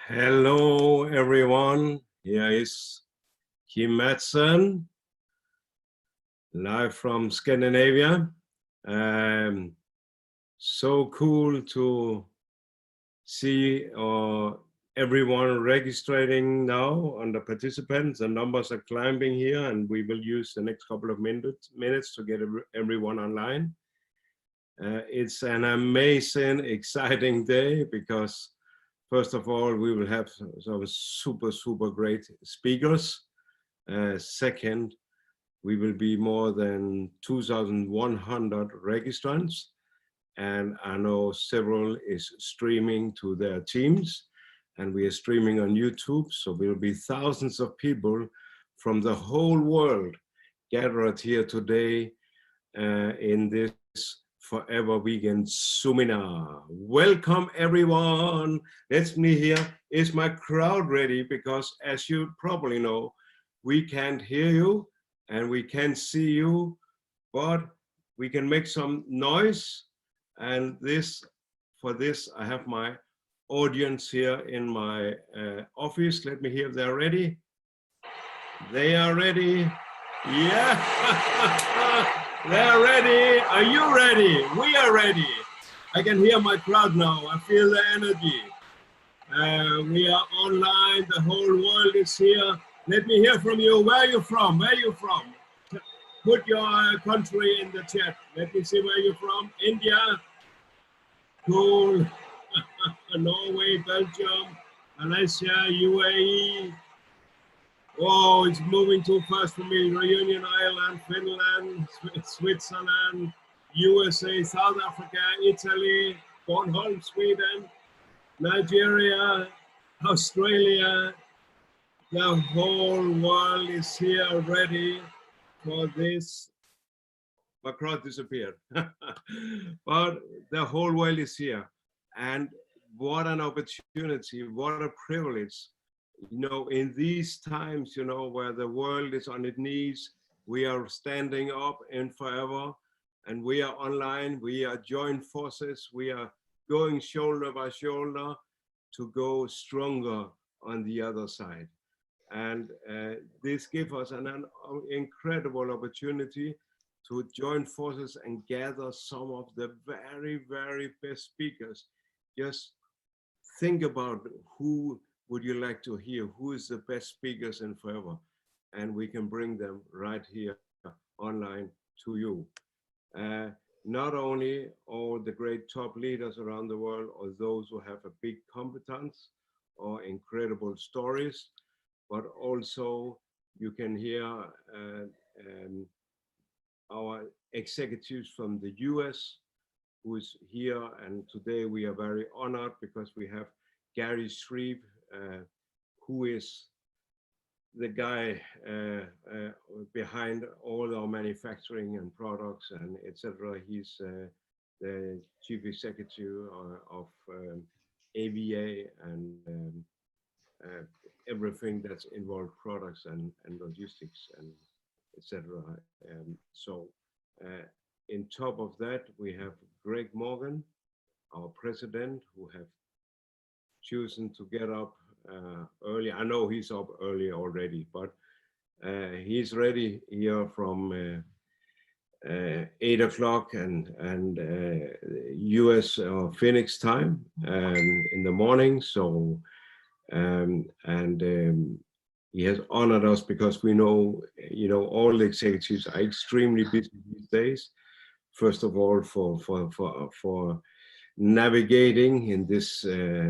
Hello, everyone. Here is Kim Madsen, live from Scandinavia. So cool to see everyone registering now on the participants. The numbers are climbing here, and we will use the next couple of minutes to get everyone online. It's an amazing, exciting day because first of all, we will have some super great speakers. Second, we will be more than 2,100 registrants. And I know several is streaming to their teams, and we are streaming on YouTube. So there will be thousands of people from the whole world gathered here today in this Forever Vegan seminar. Welcome everyone. Let me hear, is my crowd ready? Because as you probably know, we can't hear you and we can't see you, but we can make some noise. And for this, I have my audience here in my office. Let me hear if they're ready. They are ready. Yeah. They're ready. Are you ready? We are ready. I can hear my crowd now. I feel the energy. We are online. The whole world is here. Let me hear from you. Where are you from? Where are you from? Put your country in the chat. Let me see where you're from. India. Cool. Norway, Belgium, Malaysia, UAE. Oh, it's moving too fast for me. Reunion Island, Finland, Switzerland, USA, South Africa, Italy, Bornholm, Sweden, Nigeria, Australia. The whole world is here ready for this. My crowd disappeared. But the whole world is here. And what an opportunity, what a privilege. You know, in these times, you know, where the world is on its knees, we are standing up in forever, and we are online, we are joined forces, we are going shoulder by shoulder to go stronger on the other side. And this gives us an incredible opportunity to join forces and gather some of the very best speakers. Just think about who would you like to hear? Who is the best speakers in forever? And we can bring them right here online to you. Not only all the great top leaders around the world, or those who have a big competence or incredible stories, but also you can hear our executives from the US who is here. And today we are very honored because we have Gary Shreve, who is the guy behind all our manufacturing and products and etc. He's the chief executive of AVA and everything that's involved products and logistics and etc. So in top of that, we have Greg Morgan, our president, who have chosen to get up early. I know he's up early already, but he's ready here from 8 o'clock and US Phoenix time in the morning. So he has honored us because we know, you know, all the executives are extremely busy these days. First of all, for navigating in this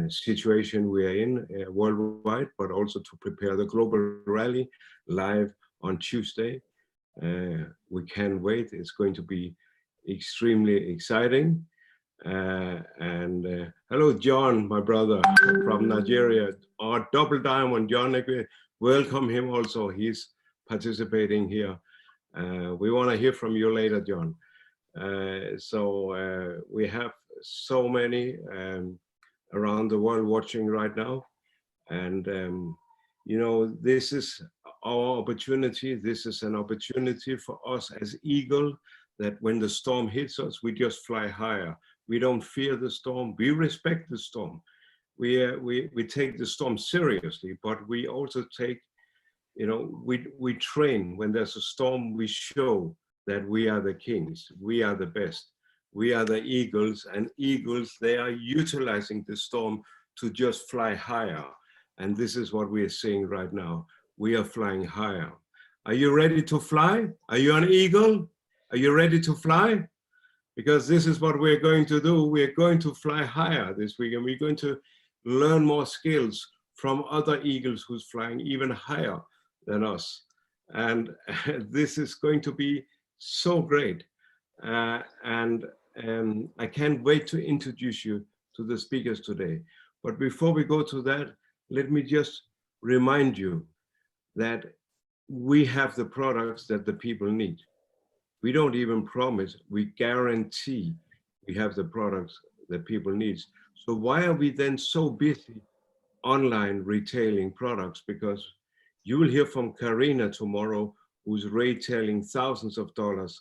situation we are in worldwide, but also to prepare the global rally live on Tuesday. We can't wait. It's going to be extremely exciting. Hello, John, my brother from Nigeria, our double diamond, John. Welcome him also. He's participating here. We want to hear from you later, John. We have so many around the world watching right now. And, you know, this is our opportunity. This is an opportunity for us as eagle, that when the storm hits us, we just fly higher. We don't fear the storm. We respect the storm. we take the storm seriously, but we also take, we train. When there's a storm, we show that we are the kings, we are the best, we are the eagles, and eagles, they are utilizing the storm to just fly higher. And this is what we are seeing right now. We are flying higher. Are you ready to fly? Are you an eagle? Are you ready to fly? Because this is what we're going to do. We're going to fly higher this week, and we're going to learn more skills from other eagles who's flying even higher than us. And this is going to be so great. And I can't wait to introduce you to the speakers today. But before we go to that, let me just remind you that we have the products that the people need. We don't even promise, we guarantee we have the products that people need. So why are we then so busy online retailing products? Because you will hear from Karina tomorrow, who's retailing thousands of dollars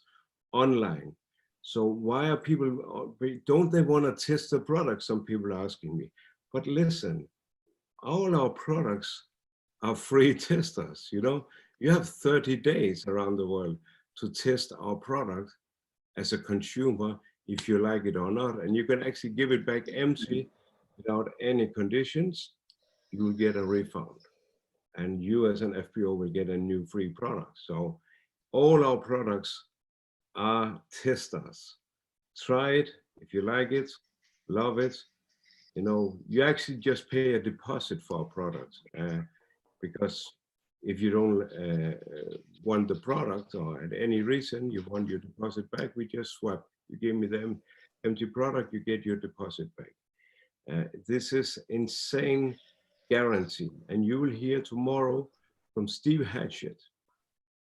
online. So why are people, don't they want to test the product? Some people are asking me. But listen, all our products are free testers. You have 30 days around the world to test our product as a consumer, if you like it or not. And you can actually give it back empty without any conditions. You will get a refund. And you as an FPO will get a new free product. So all our products are testers. Try it. If you like it, love it. You actually just pay a deposit for our products. Because if you don't want the product, or at any reason you want your deposit back, we just swap. You give me the empty product, you get your deposit back. This is insane guarantee. And you will hear tomorrow from Steve Hatchett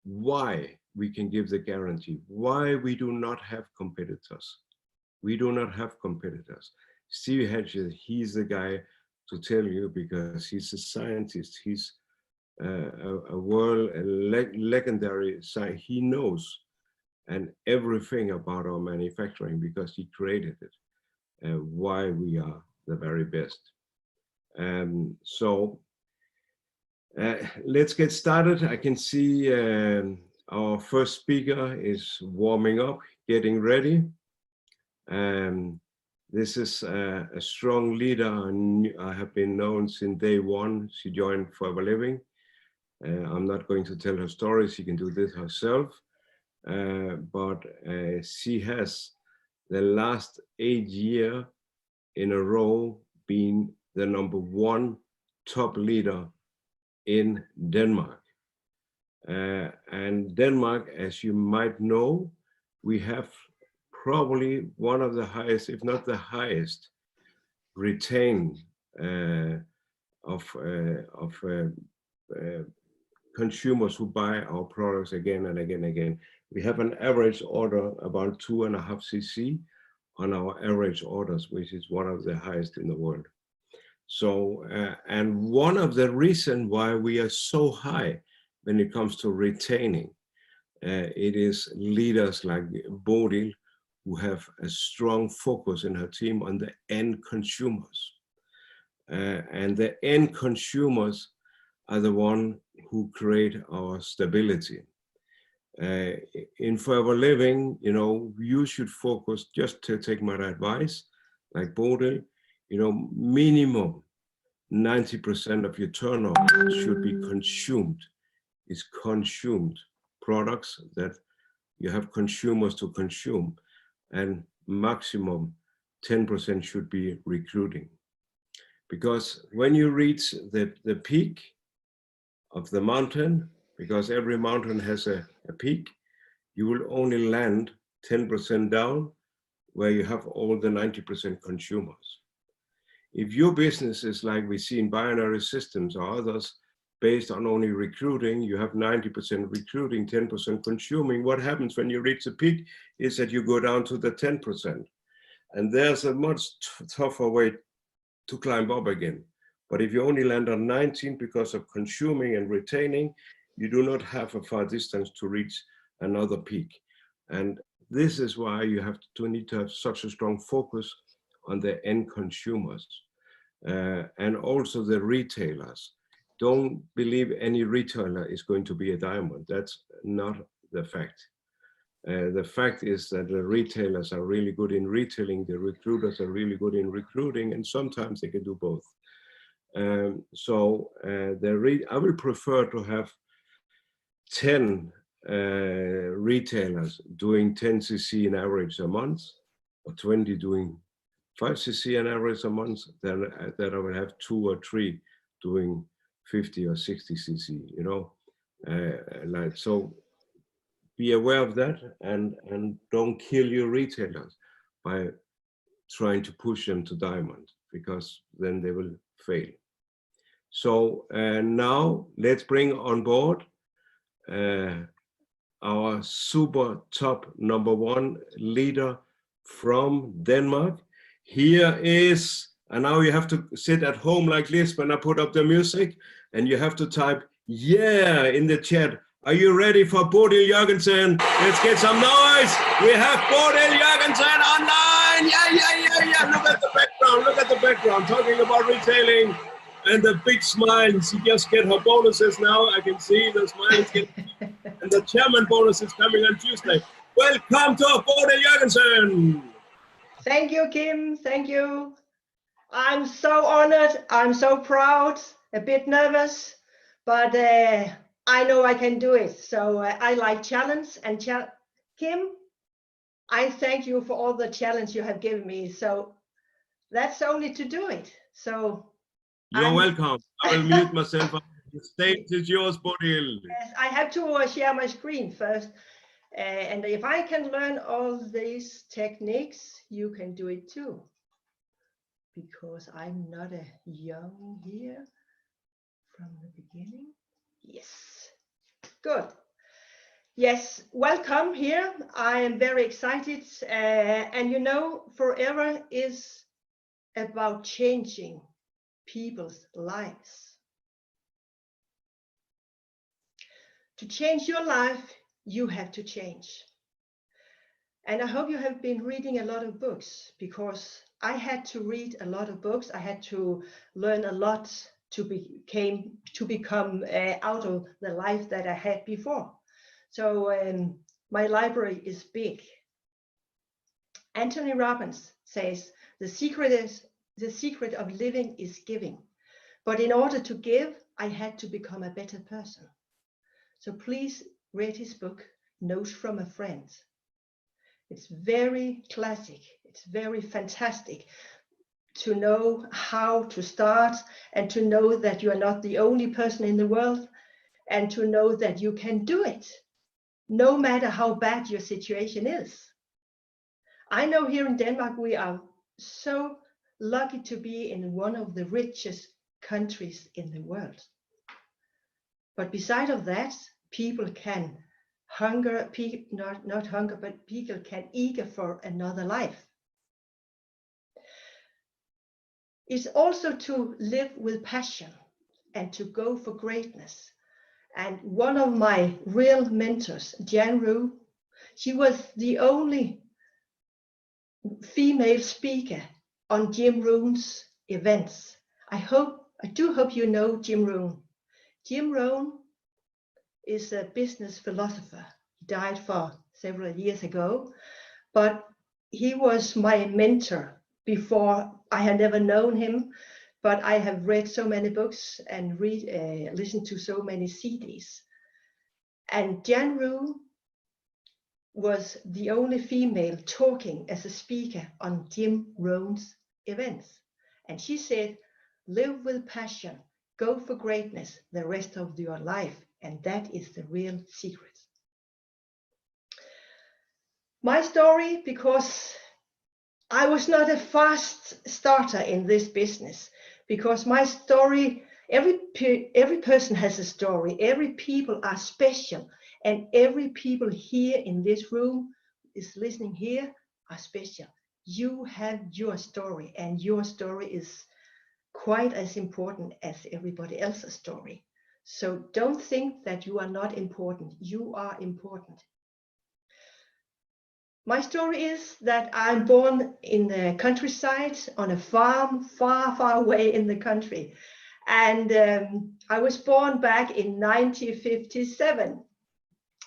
why we can give the guarantee, why we do not have competitors. We do not have competitors. Steve Hatchett, he's the guy to tell you, because he's a scientist. He's a world legendary scientist. He knows and everything about our manufacturing because he created it, why we are the very best. So let's get started. I can see our first speaker is warming up, getting ready. This is a strong leader. I have been known since day one. She joined Forever Living. I'm not going to tell her story. She can do this herself. But she has the last 8 years in a row been the #1 top leader in Denmark. And Denmark, as you might know, we have probably one of the highest, if not the highest, retain of consumers who buy our products again and again and again. We have an average order about 2.5 cc on our average orders, which is one of the highest in the world. So, and one of the reasons why we are so high when it comes to retaining, it is leaders like Bodil, who have a strong focus in her team on the end consumers. And the end consumers are the one who create our stability. In Forever Living, you should focus, just to take my advice, like Bodil, minimum 90% of your turnover should be consumed. It's consumed products that you have consumers to consume, and maximum 10% should be recruiting. Because when you reach the peak of the mountain, because every mountain has a peak, you will only land 10% down where you have all the 90% consumers. If your business is like we see in binary systems or others, based on only recruiting, you have 90% recruiting, 10% consuming. What happens when you reach the peak is that you go down to the 10%. And there's a much tougher way to climb up again. But if you only land on 19 because of consuming and retaining, you do not have a far distance to reach another peak. And this is why you need to have such a strong focus on the end consumers. and also the retailers. Don't believe any retailer is going to be a diamond. That's not the fact. The fact is that the retailers are really good in retailing, the recruiters are really good in recruiting, and sometimes they can do both. I will prefer to have 10 retailers doing 10 cc in average a month, or 20 doing 5 cc an average a month, then that I will have 2 or 3 doing 50 or 60 cc, you know, like, so be aware of that, and don't kill your retailers by trying to push them to diamond, because then they will fail. So now let's bring on board our super top #1 leader from Denmark. Here is, and now you have to sit at home like this when I put up the music, and you have to type yeah in the chat. Are you ready for Bodil Jorgensen? Let's get some noise. We have Bodil Jorgensen online. Yeah. Look at the background. Look at the background. Talking about retailing and the big smile. She just get her bonuses now. I can see the smile. And the chairman bonus is coming on Tuesday. Welcome to Bodil Jorgensen. Thank you, Kim. Thank you. I'm so honored. I'm so proud. A bit nervous, but I know I can do it. So I like challenge. And Kim, I thank you for all the challenge you have given me. So that's only to do it. So you're welcome. I will mute myself. The stage is yours, Bodil. Yes, I have to share my screen first. And if I can learn all these techniques, you can do it too. Because I'm not a young here from the beginning. Yes, good. Yes, welcome here. I am very excited. And you know, forever is about changing people's lives. To change your life, you have to change. And I hope you have been reading a lot of books, because I had to read a lot of books. I had to learn a lot to become out of the life that I had before. So my library is big. Anthony Robbins says the secret of living is giving. But in order to give, I had to become a better person. So please read his book, Notes from a Friend. It's very classic. It's very fantastic to know how to start, and to know that you are not the only person in the world, and to know that you can do it, no matter how bad your situation is. I know here in Denmark, we are so lucky to be in one of the richest countries in the world. But beside of that, people can hunger, not hunger, but people can eager for another life. It's also to live with passion and to go for greatness. And one of my real mentors, Jan Rue, she was the only female speaker on Jim Rohn's events. I do hope you know Jim Rohn. Jim Rohn is a business philosopher. He died for several years ago, but he was my mentor before. I had never known him, but I have read so many books and listened to so many CDs. And Jan Rue was the only female talking as a speaker on Jim Rohn's events. And she said, live with passion, go for greatness the rest of your life. And that is the real secret. My story, because I was not a fast starter in this business, because my story, every person has a story, every people are special, and every people here in this room is listening here are special. You have your story, and your story is quite as important as everybody else's story. So don't think that you are not important. You are important. My story is that I'm born in the countryside on a farm far, far away in the country. And I was born back in 1957.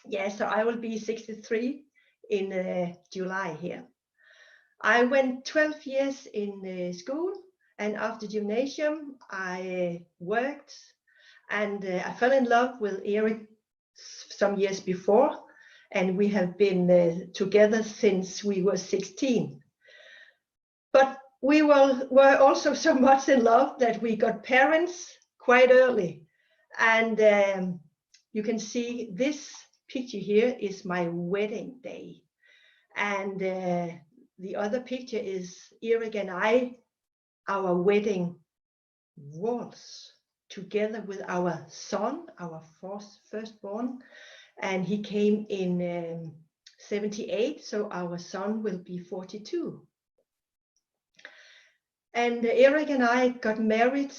Yes, so I will be 63 in July here. I went 12 years in school, and after gymnasium, I worked, and I fell in love with Erik some years before. And we have been together since we were 16. But we were also so much in love that we got parents quite early. And you can see this picture here is my wedding day. And the other picture is Erik and I, our wedding waltz, together with our son, our firstborn. And he came in 78, so our son will be 42. And Erik and I got married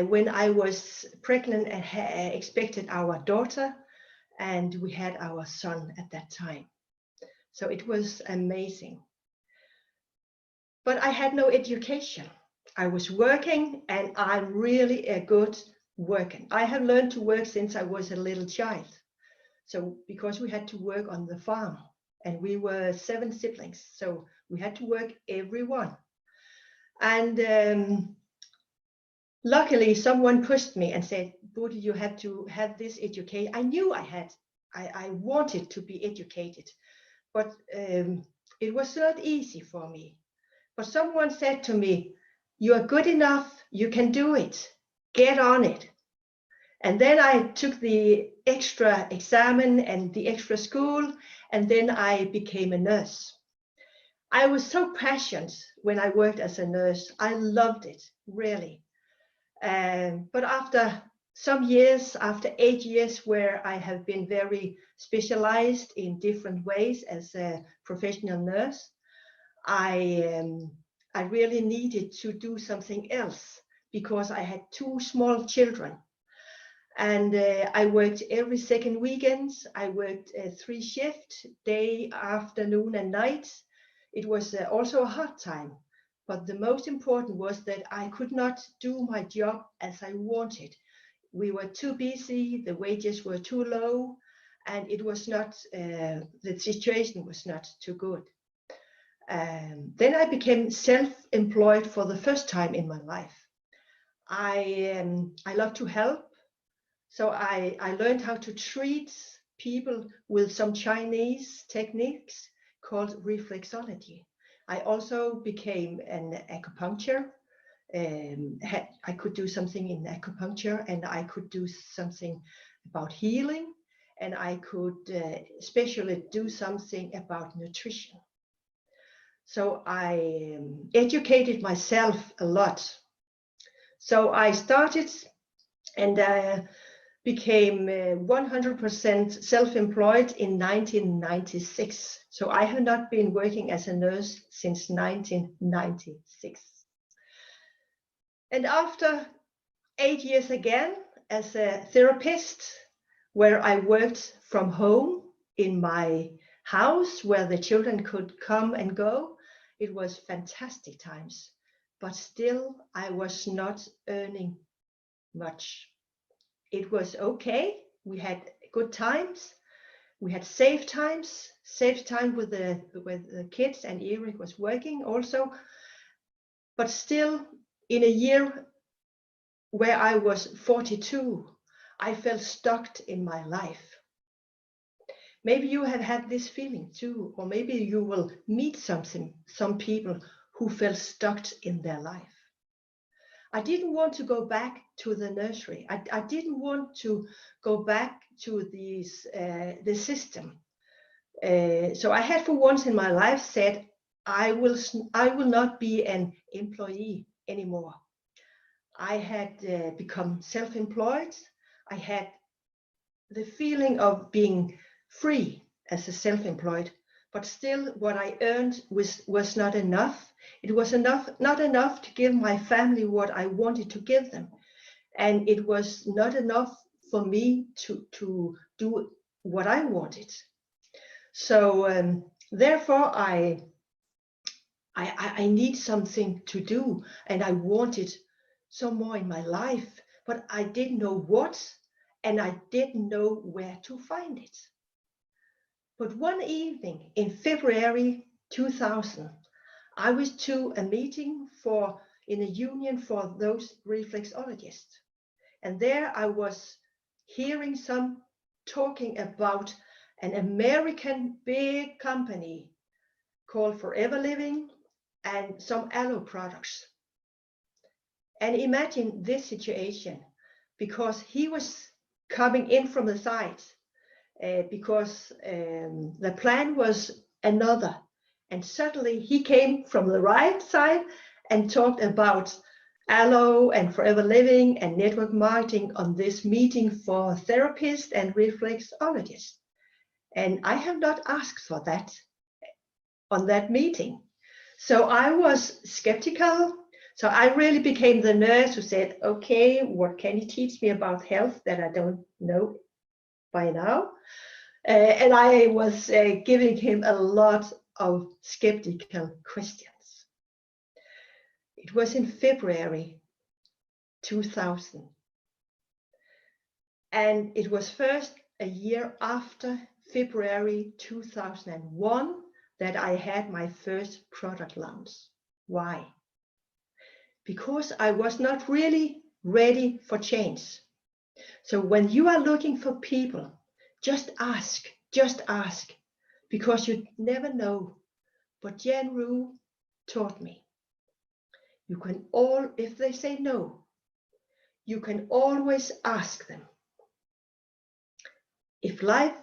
when I was pregnant and expected our daughter, and we had our son at that time. So it was amazing. But I had no education. I was working, and I'm really a good worker. I have learned to work since I was a little child. So because we had to work on the farm, and we were 7 siblings, so we had to work everyone. And luckily someone pushed me and said, Bodil, you have to have this education. I knew I wanted to be educated, but it was not easy for me. But someone said to me, you are good enough, you can do it, get on it. And then I took the extra exam and the extra school, and then I became a nurse. I was so passionate when I worked as a nurse. I loved it, really. But after some years, after 8 years where I have been very specialized in different ways as a professional nurse, I really needed to do something else because I had 2 small children. And I worked every second weekend. I worked 3 shifts, day, afternoon, and night. It was also a hard time. But the most important was that I could not do my job as I wanted. We were too busy, the wages were too low, and it was not, the situation was not too good. Then I became self-employed for the first time in my life. I love to help. So I learned how to treat people with some Chinese techniques called reflexology. I also became an acupuncture. I could do something in acupuncture, and I could do something about healing, and I could especially do something about nutrition. So I educated myself a lot. So I started and became 100% self-employed in 1996. So I have not been working as a nurse since 1996. And after 8 years again as a therapist, where I worked from home in my house where the children could come and go, it was fantastic times. But still, I was not earning much. It was okay. We had good times. We had safe time with the kids, and Erik was working also. But still, in a year where I was 42, I felt stuck in my life. Maybe you have had this feeling too, or maybe you will meet some people who felt stuck in their life. I didn't want to go back to the nursery. I didn't want to go back to the system. So I had for once in my life said, I will not be an employee anymore. I had become self-employed. I had the feeling of being free as a self-employed, but still what I earned was not enough. It was not enough to give my family what I wanted to give them. And it was not enough for me to do what I wanted. So Therefore, I need something to do, and I wanted some more in my life, but I didn't know what, and I didn't know where to find it. But one evening in February 2000, I was to a meeting in a union for those reflexologists. And there I was hearing some talking about an American big company called Forever Living and some aloe products. And imagine this situation, because he was coming in from the side, because the plan was another. And suddenly he came from the right side and talked about aloe and Forever Living and network marketing on this meeting for therapists and reflexologists. And I have not asked for that on that meeting. So I was skeptical. So I really became the nurse who said, okay, what can you teach me about health that I don't know by now? And I was giving him a lot of skeptical questions. It was in February 2000. And it was first a year after February 2001 that I had my first product launch. Why? Because I was not really ready for change. So when you are looking for people, just ask, because you never know. But Jan Rue taught me, if they say no, you can always ask them. If life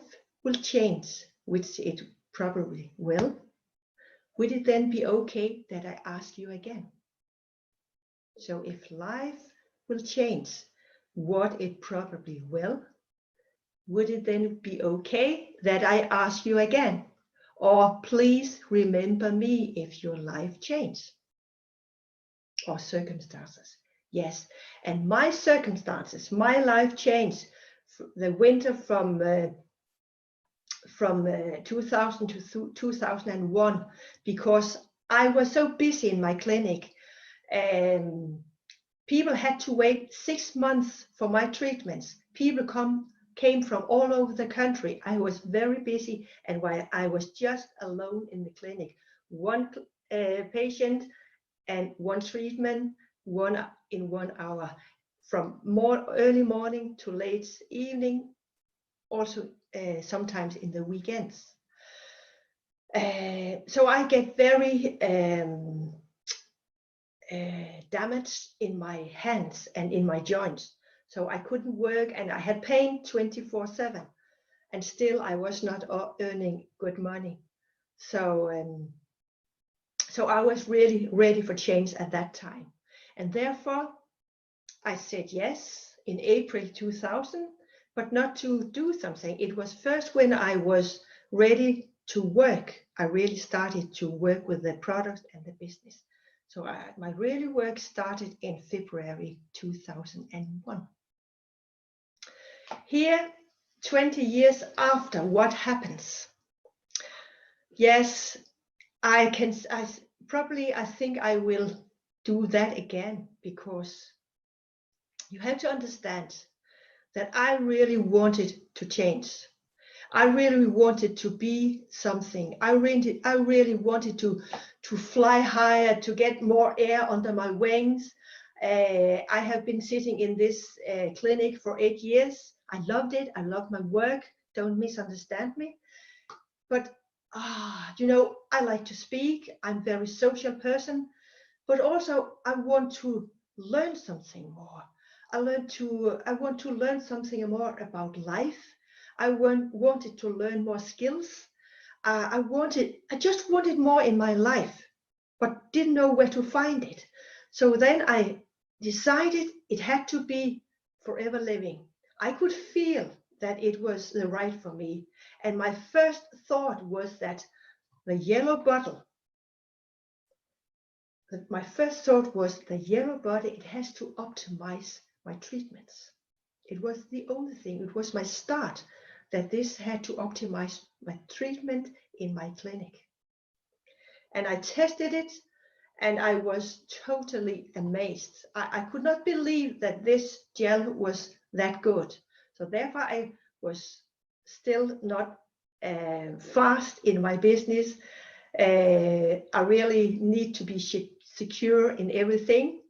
will change, which it probably will, would it then be okay that I ask you again? So if life will change, what it probably will, would it then be okay that I ask you again? Or please remember me if your life changes or circumstances. Yes, and my circumstances, my life changed the winter from 2000 to 2001, because I was so busy in my clinic. People had to wait 6 months for my treatments. People came from all over the country. I was very busy, and while I was just alone in the clinic, one patient and one treatment, in 1 hour, from early morning to late evening, also sometimes in the weekends. So I get very damaged in my hands and in my joints. So I couldn't work, and I had pain 24/7, and still I was not earning good money. So I was really ready for change at that time. And therefore I said yes in April 2000, but not to do something. It was first when I was ready to work, I really started to work with the product and the business. So my really work started in February 2001. Here, 20 years after, what happens? Yes, I think I will do that again, because you have to understand that I really wanted to change. I really wanted to be something. I really wanted to fly higher, to get more air under my wings. I have been sitting in this clinic for 8 years. I loved it. I loved my work. Don't misunderstand me. But I like to speak. I'm a very social person. But also I want to learn something more. I want to learn something more about life. I wanted to learn more skills. I just wanted more in my life, but didn't know where to find it. So then I decided it had to be Forever Living. I could feel that it was the right for me. And my first thought was that the yellow bottle, it has to optimize my treatments. It was the only thing, it was my start, that this had to optimize my treatment in my clinic. And I tested it, and I was totally amazed. I could not believe that this gel was that good. So therefore I was still not fast in my business. I really need to be secure in everything.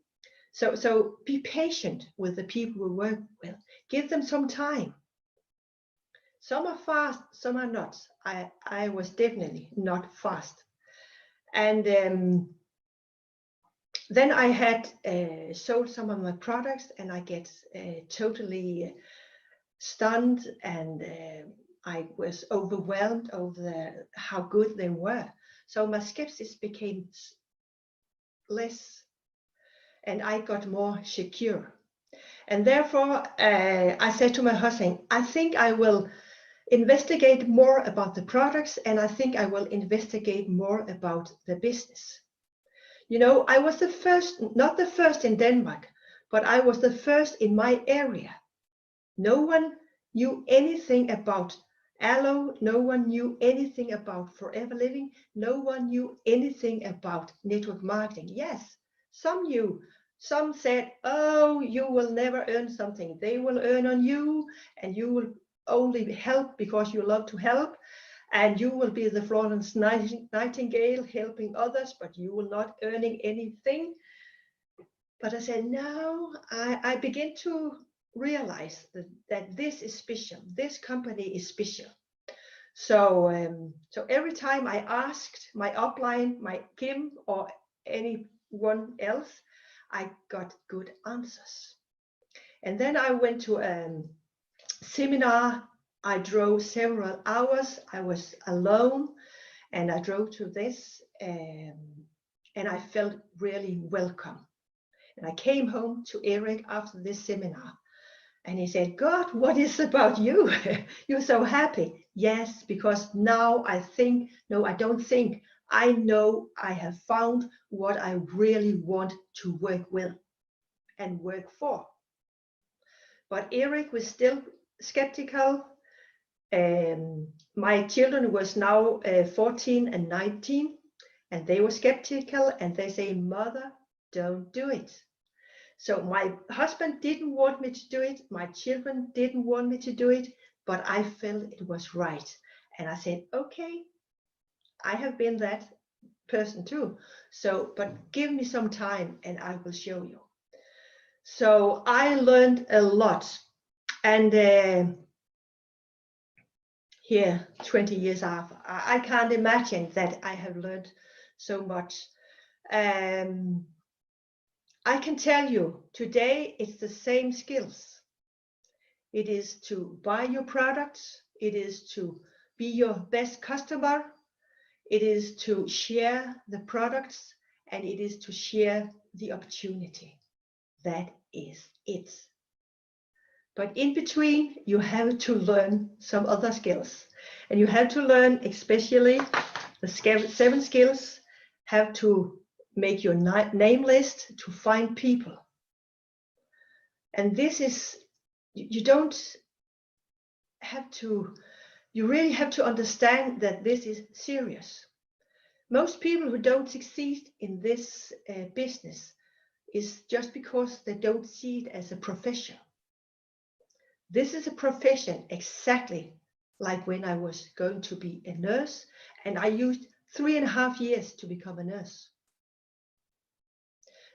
So be patient with the people we work with. Give them some time. Some are fast, some are not. I was definitely not fast. And then I had sold some of my products, and I get totally stunned, and I was overwhelmed over how good they were. So my skepsis became less, and I got more secure. And therefore, I said to my husband, I think I will investigate more about the products, and I think I will investigate more about the business. You know, I was the first, not the first in Denmark, but I was the first in my area. No one knew anything about aloe. No one knew anything about Forever Living. No one knew anything about network marketing. Yes, some knew. Some said, oh, you will never earn something. They will earn on you, and you will only help because you love to help. And you will be the Florence Nightingale helping others, but you will not earning anything. But I said, no, I begin to realize that this is special. This company is special. So, so every time I asked my upline, my Kim or anyone else, I got good answers. And then I went to a seminar. I drove several hours. I was alone, and I drove to this, and I felt really welcome. And I came home to Eric after this seminar, and he said, God, what is about you? You're so happy. Yes, because now I think, no, I don't think, I know I have found what I really want to work with and work for. But Eric was still skeptical. My children was now 14 and 19, and they were skeptical, and they say, Mother, don't do it. So my husband didn't want me to do it. My children didn't want me to do it, but I felt it was right. And I said, okay, I have been that person too. So, but give me some time and I will show you. So I learned a lot. And here, 20 years after, I can't imagine that I have learned so much. I can tell you today it's the same skills. It is to buy your products. It is to be your best customer. It is to share the products, and it is to share the opportunity. That is it. But in between, you have to learn some other skills, and you have to learn, especially the 7 skills, have to make your name list to find people. And this is, you don't have to, you really have to understand that this is serious. Most people who don't succeed in this business is just because they don't see it as a profession. This is a profession exactly like when I was going to be a nurse, and I used 3.5 years to become a nurse.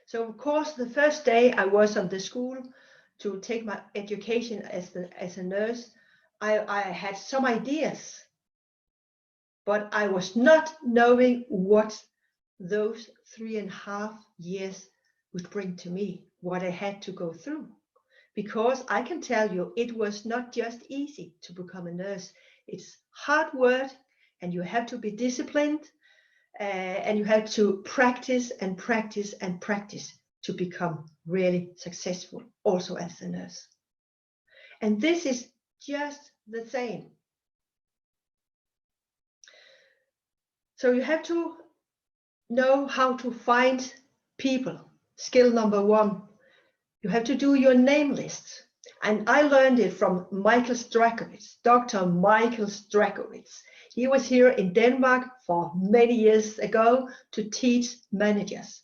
So of course, the first day I was on the school to take my education as a nurse, I had some ideas, but I was not knowing what those 3.5 years would bring to me, what I had to go through. Because I can tell you, it was not just easy to become a nurse. It's hard work, and you have to be disciplined, and you have to practice and practice and practice to become really successful also as a nurse. And this is just the same. So you have to know how to find people. Skill number 1. You have to do your name list. And I learned it from Michael Strakowitz, Dr. Michael Strakowitz. He was here in Denmark for many years ago to teach managers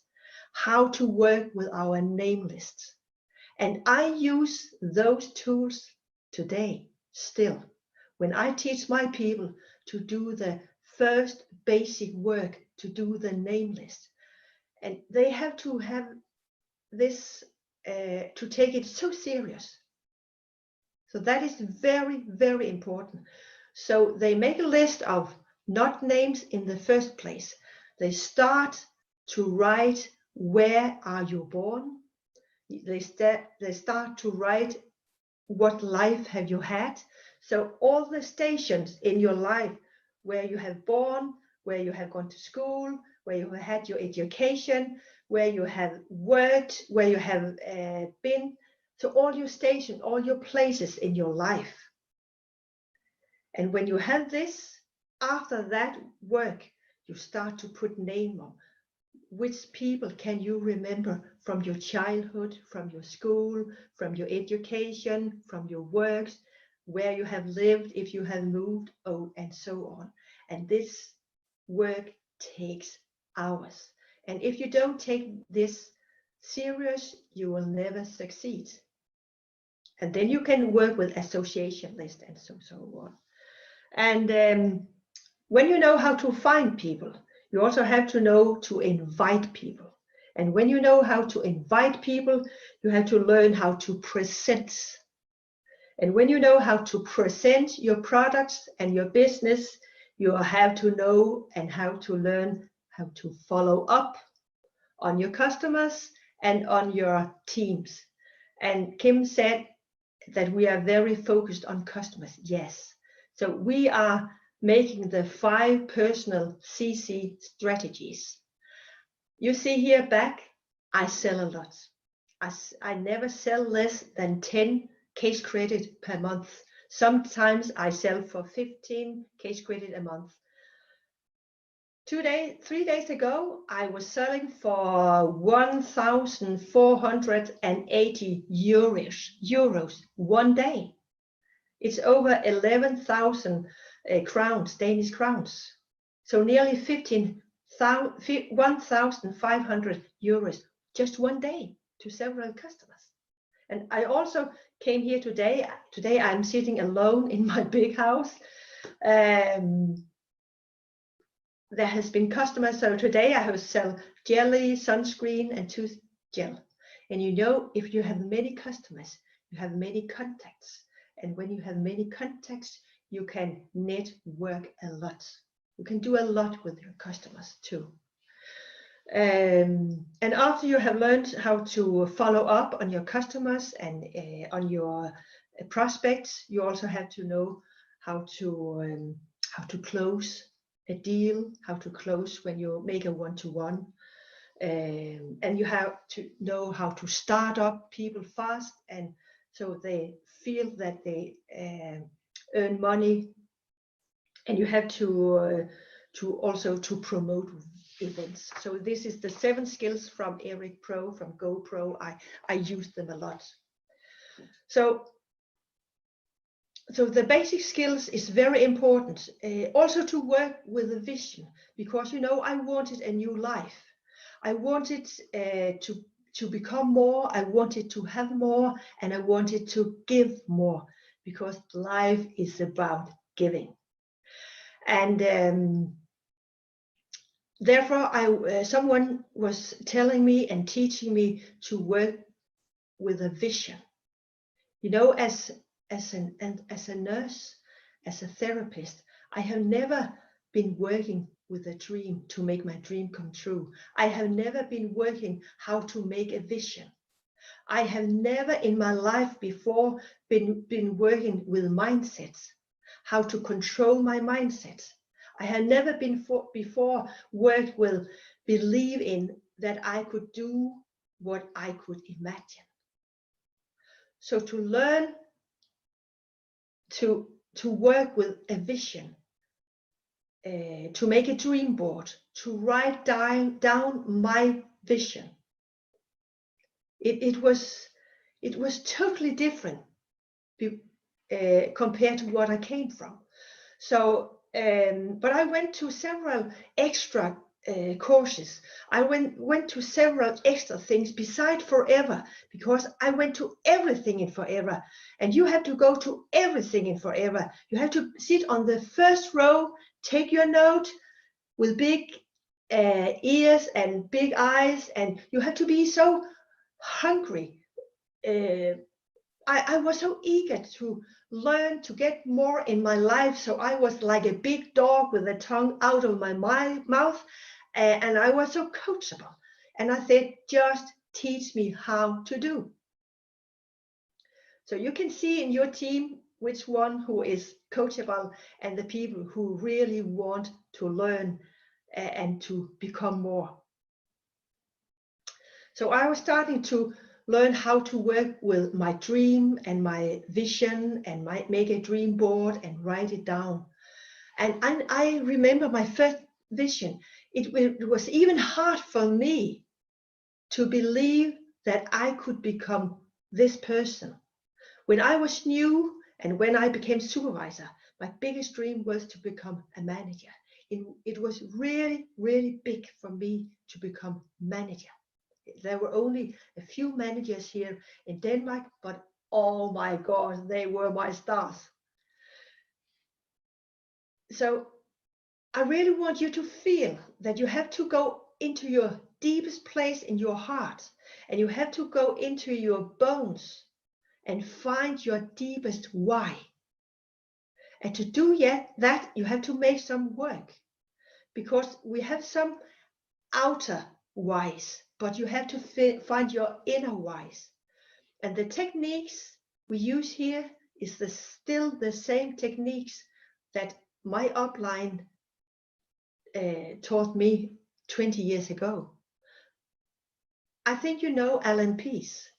how to work with our name lists. And I use those tools today still. When I teach my people to do the first basic work, to do the name list, and they have to have this, to take it so serious. So that is very, very important. So they make a list of not names in the first place. They start to write, where are you born? They start to write, what life have you had? So all the stations in your life, where you have born, where you have gone to school, where you have had your education, where you have worked, where you have been. So all your stations, all your places in your life. And when you have this, after that work, you start to put name on. Which people can you remember from your childhood, from your school, from your education, from your works, where you have lived, if you have moved, oh, and so on. And this work takes hours. And if you don't take this serious, you will never succeed. And then you can work with association list and so on. And when you know how to find people, you also have to know to invite people. And when you know how to invite people, you have to learn how to present. And when you know how to present your products and your business, you have to know and how to learn how to follow up on your customers and on your teams. And Kim said that we are very focused on customers. Yes. So we are making the 5 personal CC strategies. You see here back, I sell a lot. I never sell less than 10 case credit per month. Sometimes I sell for 15 case credit a month. 3 days ago, I was selling for 1,480 euros one day. It's over 11,000 crowns, Danish crowns. So nearly 1,500 euros just one day to several customers. And I also came here today. Today I'm sitting alone in my big house. There has been customers, so today I have sell jelly, sunscreen, and tooth gel. And you know, if you have many customers, you have many contacts. And when you have many contacts, you can network a lot. You can do a lot with your customers too. And after you have learned how to follow up on your customers and on your prospects, you also have to know how to close a deal, how to close when you make a one-to-one. And you have to know how to start up people fast, and so they feel that they earn money. And you have to also to promote events. So this is the 7 skills from Eric Pro, from GoPro. I use them a lot. So the basic skills is very important. Also to work with a vision, because you know, I wanted a new life. I wanted to become more. I wanted to have more, and I wanted to give more, because life is about giving. And therefore, someone was telling me and teaching me to work with a vision. You know, as a nurse, as a therapist, I have never been working with a dream to make my dream come true. I have never been working how to make a vision. I have never in my life before been working with mindsets, how to control my mindset. I have never before worked with believing that I could do what I could imagine. So to learn to work with a vision, to make a dream board, to write down my vision. It was totally different compared to what I came from. So But I went to several extra courses. I went to several extra things beside Forever, because I went to everything in Forever. And you have to go to everything in Forever. You have to sit on the first row, take your note with big ears and big eyes, and you have to be so hungry. I was so eager to learn, to get more in my life. So I was like a big dog with a tongue out of my mouth, and I was so coachable. And I said, just teach me how to do. So you can see in your team which one who is coachable and the people who really want to learn and to become more. So I was starting to learn how to work with my dream and my vision, and make a dream board and write it down. And I remember my first vision. It was even hard for me to believe that I could become this person. When I was new and when I became supervisor, my biggest dream was to become a manager. It was really, really big for me to become manager. There were only a few managers here in Denmark, but oh my God, they were my stars. So I really want you to feel that you have to go into your deepest place in your heart, and you have to go into your bones and find your deepest why. And to do that, you have to make some work, because we have some outer whys, but you have to find your inner whys. And the techniques we use here is still the same techniques that my upline taught me 20 years ago. I think you know Alan Peace.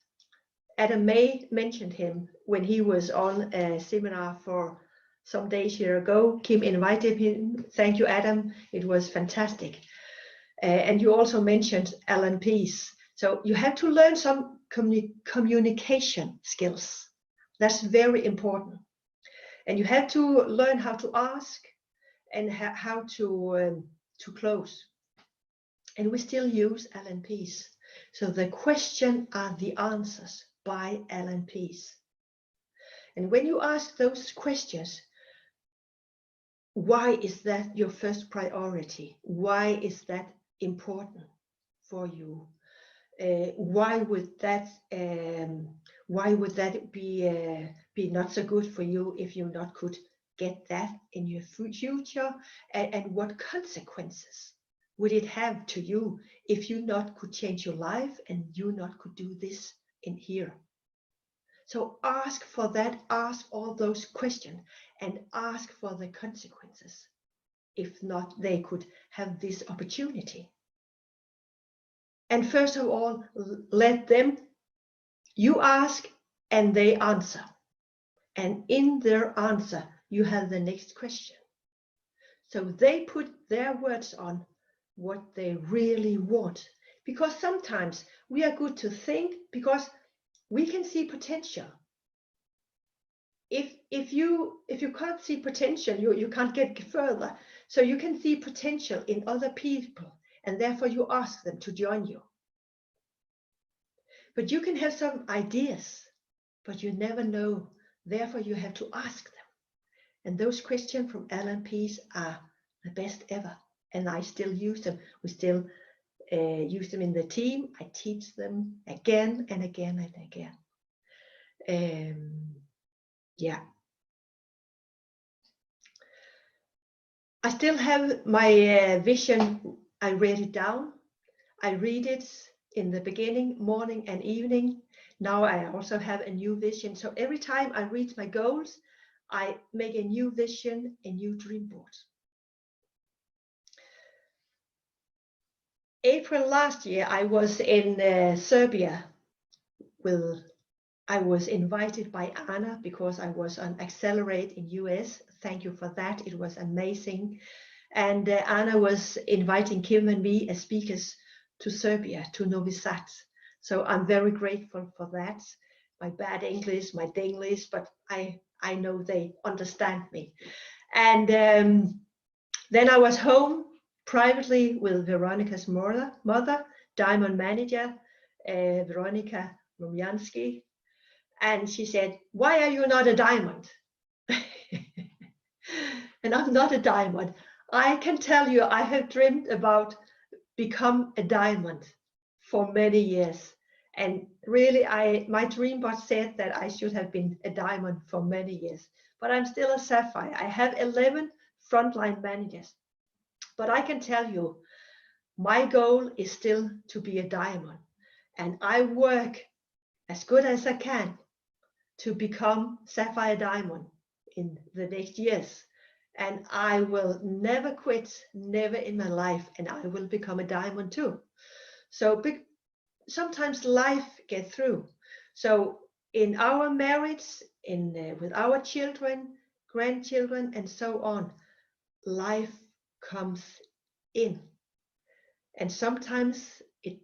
Adam May mentioned him when he was on a seminar for some days here ago. Kim invited him. Thank you, Adam. It was fantastic. And you also mentioned Alan Peace. So you have to learn some communication skills. That's very important. And you have to learn how to ask and how to close. And we still use Alan Peace. So the question are the answers by Alan Peace. And when you ask those questions, why is that your first priority? Why is that important for you? Why would that be not so good for you if you not could get that in your future? And what consequences would it have to you if you not could change your life and you not could do this in here? So ask for that, ask all those questions, and ask for the consequences. If not, they could have this opportunity. And first of all, let them, you ask and they answer. And in their answer, you have the next question. So they put their words on what they really want. Because sometimes we are good to think because we can see potential. If you can't see potential, you can't get further. So you can see potential in other people, and therefore you ask them to join you. But you can have some ideas, but you never know. Therefore you have to ask them. And those questions from Alan Peace are the best ever. And I still use them. We still use them in the team. I teach them again and again and again. Yeah. I still have my vision. I wrote it down. I read it in the beginning, morning and evening. Now I also have a new vision. So every time I reach my goals, I make a new vision, a new dream board. April last year, I was in Serbia. I was invited by Anna because I was on Accelerate in US. Thank you for that. It was amazing. And Anna was inviting Kim and me as speakers to Serbia, to Novi Sad. So I'm very grateful for that. My bad English, my Denglish, but I know they understand me. And then I was home privately with Veronica's mother, diamond manager, Veronica Rumyansky. And she said, "Why are you not a diamond?" And I'm not a diamond. I can tell you, I have dreamed about become a diamond for many years. And really, my dream board said that I should have been a diamond for many years. But I'm still a sapphire. I have 11 frontline managers. But I can tell you, my goal is still to be a diamond. And I work as good as I can to become sapphire diamond in the next years. And I will never quit, never in my life, and I will become a diamond too. So sometimes life gets through. So in our marriage, with our children, grandchildren, and so on, life comes in. And sometimes it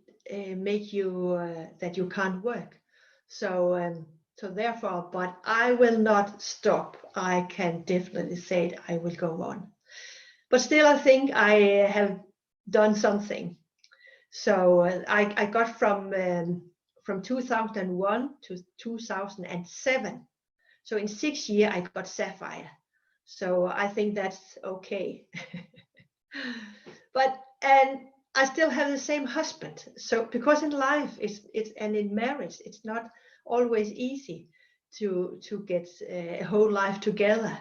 make you that you can't work. So therefore, but I will not stop. I can definitely say it, I will go on. But still, I think I have done something. So I got from 2001 to 2007. So in 6 years, I got sapphire. So I think that's okay. And I still have the same husband. So because in life and in marriage, it's not always easy to get a whole life together.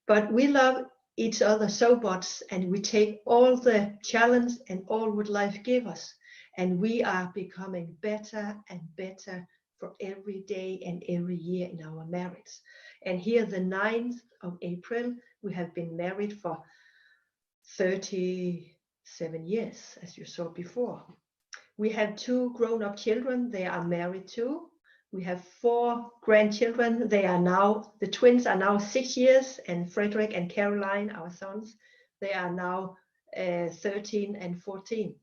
But we love each other so much, and we take all the challenge and all what life gives us. And we are becoming better and better for every day and every year in our marriage. And here, the 9th of April, we have been married for 37 years, as you saw before. We have 2 grown-up children. They are married too. We have 4 grandchildren. The twins are now 6 years, and Frederick and Caroline, our sons, they are now 13 and 14.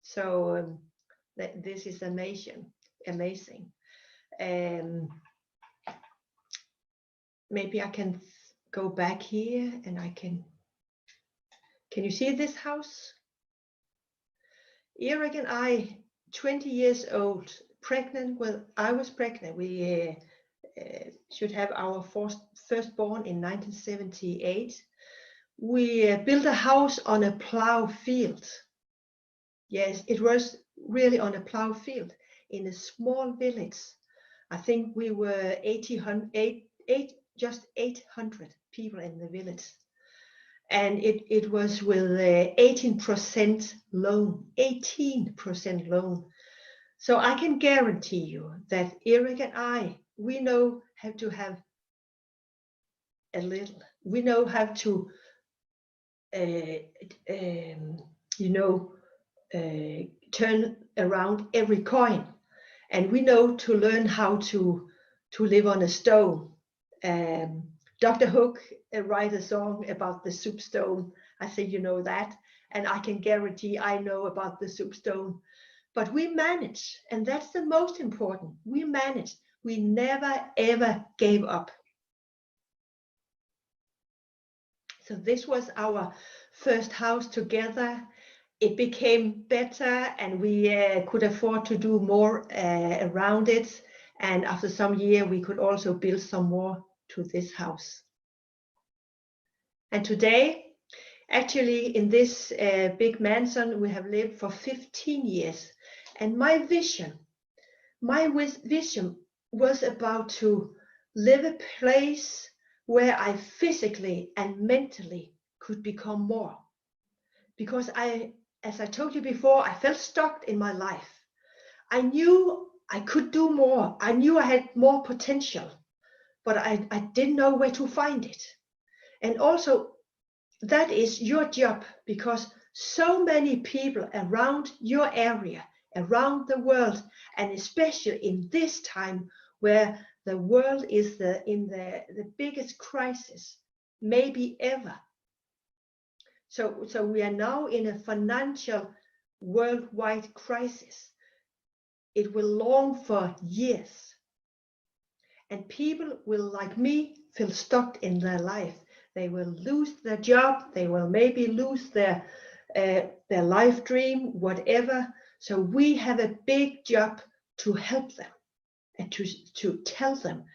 So this is amazing. Maybe I can go back here, and I can you see this house? Erik and I, 20 years old, I was pregnant. We should have our firstborn in 1978. We built a house on a plow field. Yes, it was really on a plow field in a small village. I think we were just 800 people in the village. And it was with 18% loan, 18% loan. So I can guarantee you that Erik and I, we know how to have a little. We know how to, turn around every coin. And we know to learn how to live on a stone. Dr. Hook write a song about the soup stone. I think you know that. And I can guarantee I know about the soup stone. But we managed, and that's the most important. We managed. We never, ever gave up. So this was our first house together. It became better, and we could afford to do more around it. And after some year, we could also build some more to this house. And today, actually in this big mansion, we have lived for 15 years. And my vision was about to live a place where I physically and mentally could become more. Because as I told you before, I felt stuck in my life. I knew I could do more. I knew I had more potential, but I didn't know where to find it. And also, that is your job, because so many people around your area, around the world, and especially in this time where the world is in the biggest crisis, maybe ever. So we are now in a financial worldwide crisis. It will long for years. And people will, like me, feel stuck in their life. They will lose their job. They will maybe lose their life dream, whatever. So we have a big job to help them and to tell them.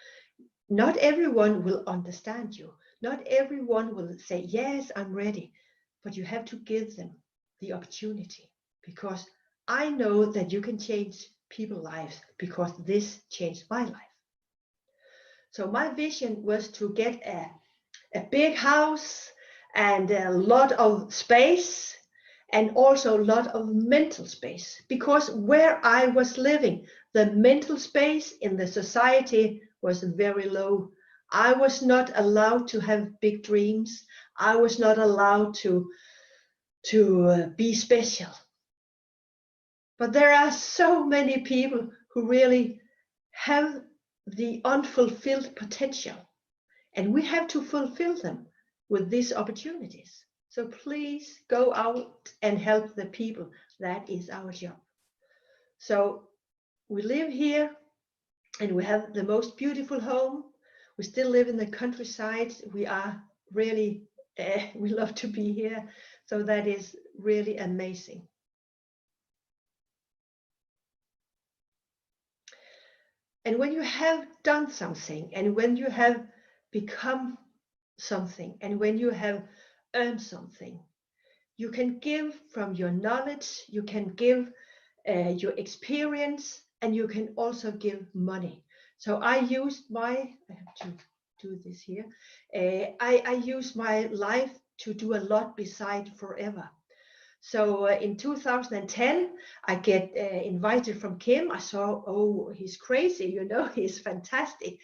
Not everyone will understand you. Not everyone will say, yes, I'm ready. But you have to give them the opportunity, because I know that you can change people's lives, because this changed my life. So my vision was to get a big house and a lot of space, and also a lot of mental space, because where I was living, the mental space in the society was very low. I was not allowed to have big dreams. I was not allowed to be special. But there are so many people who really have the unfulfilled potential, and we have to fulfill them with these opportunities. So please go out and help the people. That is our job. So we live here and we have the most beautiful home. We still live in the countryside. We are really, we love to be here. So that is really amazing. And when you have done something, and when you have become something, and when you have earned something, you can give from your knowledge, you can give your experience, and you can also give money. So I used my, I have to do this here, I used my life to do a lot beside forever. So in 2010, I get invited from Kim. I saw, oh, he's crazy, you know, he's fantastic.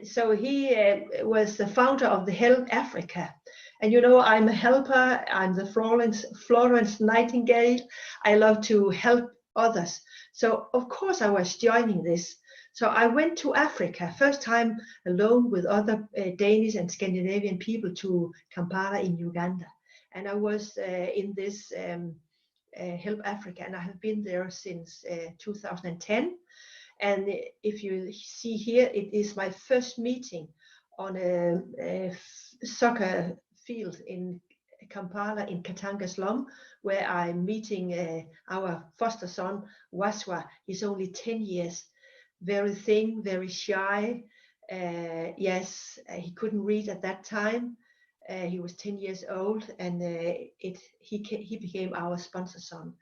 So he was the founder of the Help Africa. And you know, I'm a helper. I'm the Florence Nightingale. I love to help others. So of course I was joining this. So I went to Africa, first time alone with other Danish and Scandinavian people, to Kampala in Uganda. And I was in this Help Africa, and I have been there since 2010. And if you see here, it is my first meeting on a soccer field in Kampala in Katanga slum, where I'm meeting our foster son, Waswa. He's only 10 years, very thin, very shy. Yes, he couldn't read at that time. He was 10 years old, and he became our sponsor son.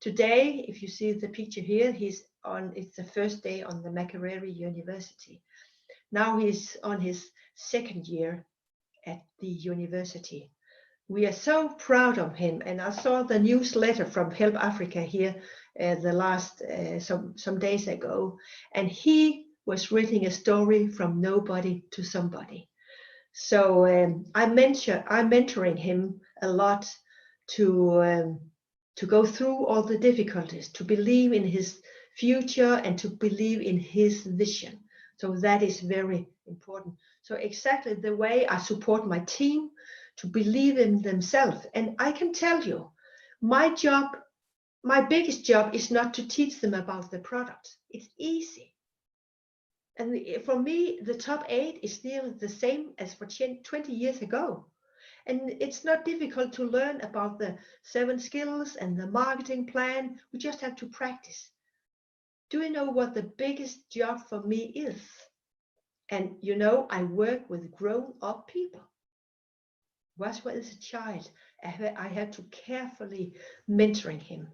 Today, if you see the picture here, it's the first day on the Makerere University. Now he's on his second year at the university. We are so proud of him, and I saw the newsletter from Help Africa here the last some days ago, and he was writing a story from nobody to somebody. So I'm mentoring him a lot to go through all the difficulties, to believe in his future and to believe in his vision. So that is very important. So exactly the way I support my team to believe in themselves. And I can tell you, my biggest job is not to teach them about the product. It's easy. And for me, the top 8 is still the same as for 20 years ago. And it's not difficult to learn about the 7 skills and the marketing plan. We just have to practice. Do you know what the biggest job for me is? And you know, I work with grown-up people. Waswa is a child. I had to carefully mentoring him.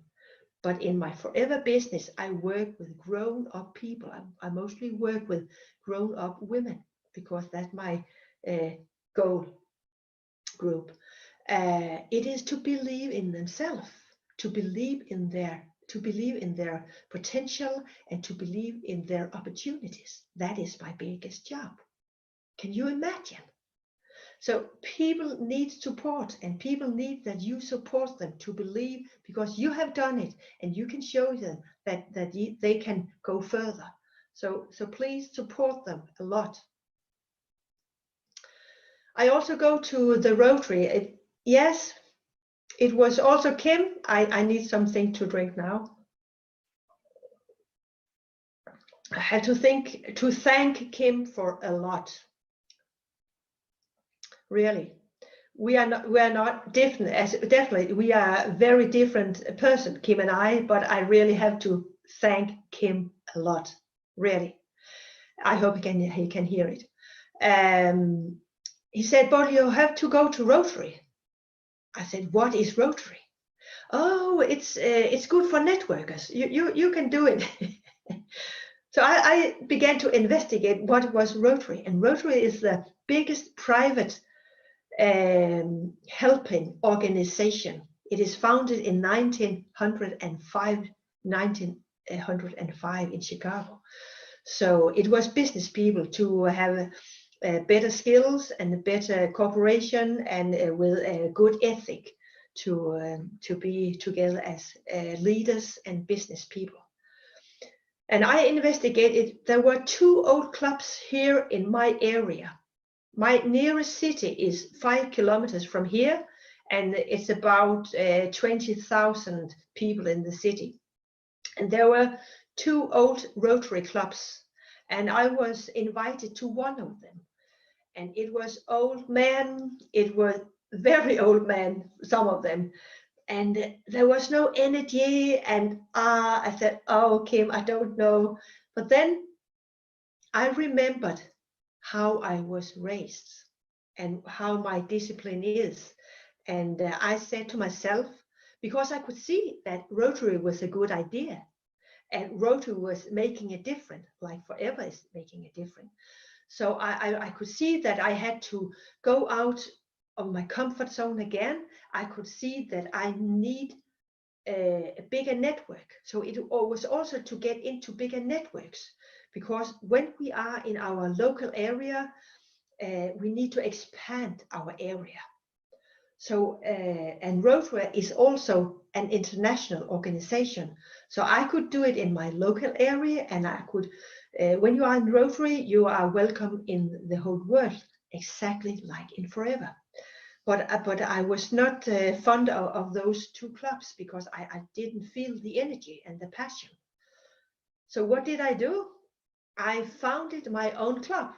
But in my forever business, I work with grown-up people. I mostly work with grown-up women, because that's my goal group. It is to believe in themselves, to believe in their potential, and to believe in their opportunities. That is my biggest job. Can you imagine? So people need support, and people need that you support them to believe, because you have done it and you can show them that they can go further. So please support them a lot. I also go to the Rotary. Yes, it was also Kim. I need something to drink now. I had to thank Kim for a lot. really. We are not different, definitely we are a very different person, Kim and I, but I really have to thank Kim a lot, really. I hope he can hear it. He said, "But you have to go to Rotary." I said, "What is Rotary?" "Oh, it's good for networkers. You can do it." So I began to investigate what was Rotary, and Rotary is the biggest private helping organization. It is founded in 1905 in Chicago. So it was business people to have better skills and better cooperation and with a good ethic to be together as leaders and business people. And I investigated, there were 2 old clubs here in my area. My nearest city is 5 kilometers from here, and it's about 20,000 people in the city. And there were 2 old Rotary clubs, and I was invited to one of them. And it was old men, it was very old men, some of them. And there was no energy, and I said, "Oh, Kim, I don't know." But then I remembered how I was raised and how my discipline is. And I said to myself, because I could see that Rotary was a good idea and Rotary was making a difference, like Forever is making a difference. So I could see that I had to go out of my comfort zone again. I could see that I need a bigger network. So it was also to get into bigger networks, because when we are in our local area, we need to expand our area. So and Rotary is also an international organization. So I could do it in my local area, and I could, when you are in Rotary, you are welcome in the whole world, exactly like in Forever. But I was not fond of those 2 clubs because I didn't feel the energy and the passion. So what did I do? I founded my own club.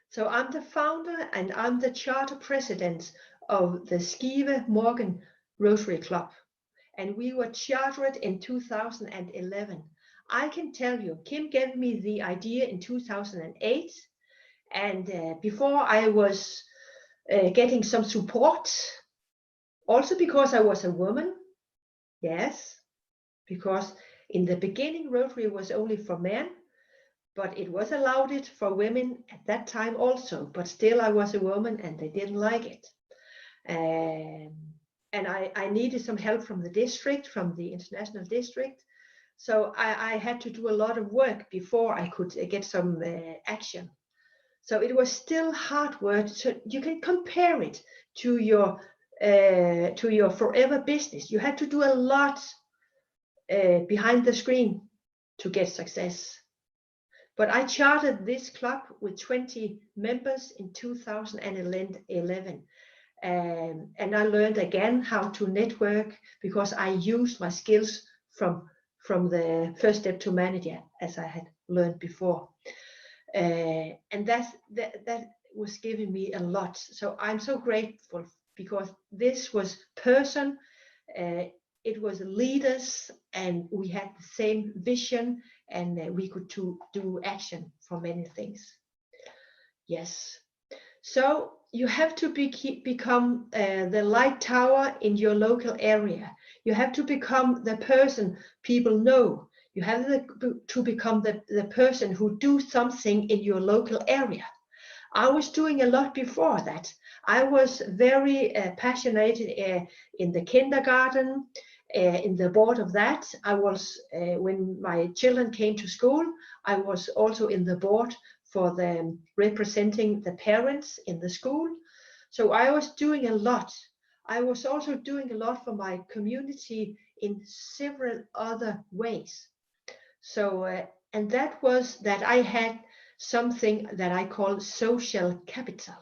So I'm the founder and I'm the charter president of the Skive Morgan Rotary Club. And we were chartered in 2011. I can tell you, Kim gave me the idea in 2008. And before I was getting some support, also because I was a woman. Yes, because in the beginning Rotary was only for men, but it was allowed it for women at that time also, but still I was a woman and they didn't like it. And I needed some help from the district, from the international district. So I had to do a lot of work before I could get some action. So it was still hard work. So you can compare it to your Forever business. You had to do a lot behind the screen to get success. But I chartered this club with 20 members in 2011. And I learned again how to network, because I used my skills from the first step to manager, as I had learned before. And that was giving me a lot. So I'm so grateful, because this was person, it was leaders, and we had the same vision, and we could do action for many things. Yes. So you have to become the light tower in your local area. You have to become the person people know. You have to become the person who do something in your local area. I was doing a lot before that. I was very passionate in the kindergarten, in the board of that. I was, when my children came to school, I was also in the board for them representing the parents in the school. So I was doing a lot. I was also doing a lot for my community in several other ways. So, and that was that I had something that I call social capital.